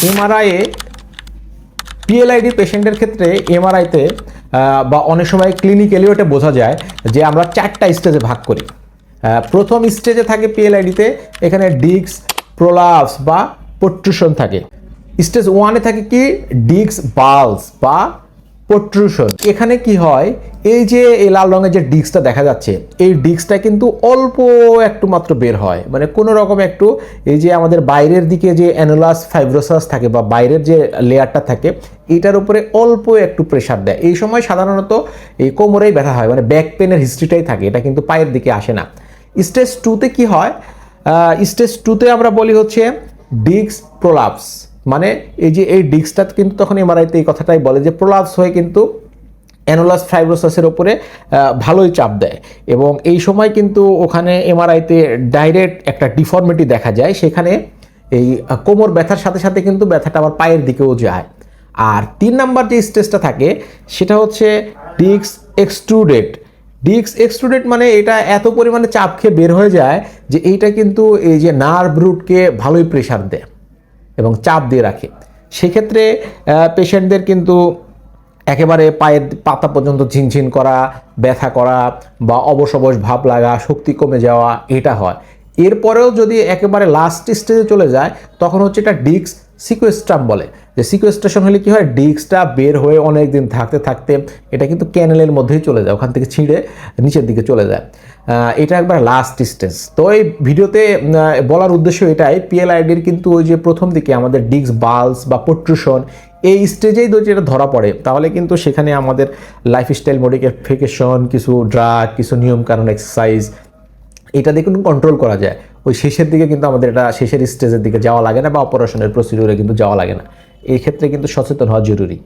এমআরআইয়ে PLID পেশেন্টের ক্ষেত্রে এমআরআইতে বা অনেক সময় ক্লিনিক্যালিও এটা বোঝা যায় যে আমরা 4টা স্টেজে ভাগ করি। প্রথম স্টেজে থাকে পিএলআইডিতে, এখানে ডিস্ক প্রোলাপস বা প্রোট্রুশন থাকে। স্টেজ 1-এ থাকে কি ডিস্ক বাল্জ বা প্রোট্রুশন। এখানে কি হয়, এই যে এই লাল রঙের যে ডিস্কটা দেখা যাচ্ছে, এই ডিস্কটা কিন্তু অল্প একটু মাত্র বের হয়, মানে কোনো রকম একটু এই যে আমাদের বাইরের দিকে যে অ্যানুলাস ফাইব্রোসাস থাকে বা বাইরের যে লেয়ারটা থাকে এটার উপরে অল্প একটু প্রেসার দেয়। এই সময় সাধারণত এই কোমরেই ব্যথা হয়, মানে ব্যাক পেনের হিস্ট্রিটাই থাকে, এটা কিন্তু পায়ের দিকে আসে না। স্টেজ 2-তে কি হয়, স্টেজ 2-তে আমরা বলি হচ্ছে ডিস্ক প্রোলাপস, মানে এই যে এই ডিস্কটা কিন্তু তখন এমআরআইতে এই কথাটাই বলে যে প্রোলাপস হয়ে কিন্তু অ্যানুলাস ফাইব্রোসাসের উপরে ভালোই চাপ দেয়, এবং এই সময় কিন্তু ওখানে এমআরআইতে ডাইরেক্ট একটা ডিফর্মিটি দেখা যায়। সেখানে এই কোমর ব্যথার সাথে সাথে কিন্তু ব্যথাটা আবার পায়ের দিকেও যায়। আর 3 নাম্বার যে স্টেজটা থাকে সেটা হচ্ছে ডিস্ক এক্সট্রুডেড। ডিস্ক এক্সট্রুডেড মানে এটা এত পরিমাণে চাপ খেয়ে বের হয়ে যায় যে এইটা কিন্তু এই যে নার্ভ রুটকে ভালোই প্রেসার দেয় এবং চাপ দিয়ে রাখে। সেক্ষেত্রে পেশেন্টদের কিন্তু একেবারে পায়ের পাতা পর্যন্ত ঝিনঝিন করা, ব্যথা করা বা অবশ অবশ ভাব লাগা, শক্তি কমে যাওয়া, এটা হয়। এরপরেও যদি একেবারে লাস্ট স্টেজে চলে যায় তখন হচ্ছে এটা ডিস্ক সিকুয়েস্ট্রাম বলে। যে সিকুয়েস্ট্রেশন হলে কি হয়, ডিস্কটা বের হয়ে অনেক দিন থাকতে থাকতে এটা কিন্তু ক্যানেলের মধ্যেই চলে যায়, ওখান থেকে ছিঁড়ে নিচের দিকে চলে যায়। এটা একবার লাস্ট স্টেজ। তো এই ভিডিওতে বলার উদ্দেশ্য এটাই, পিএলআইডির কিন্তু ওই যে প্রথম দিকে আমাদের ডিস্ক বাল্জ বা প্রোট্রুশন এই স্টেজেই যদি এটা ধরা পড়ে তাহলে কিন্তু সেখানে আমাদের লাইফস্টাইল মডিফিকেশন, কিছু ড্রাগ, কিছু নিয়মকানুন, এক্সারসাইজ, এটা দিয়ে কিন্তু কন্ট্রোল করা যায়। ওই শেষের দিকে কিন্তু আমাদের এটা শেষের স্টেজের দিকে যাওয়া লাগে না বা অপারেশনের প্রসিডিউরে কিন্তু যাওয়া লাগে না। এই ক্ষেত্রে কিন্তু সচেতন হওয়া জরুরি।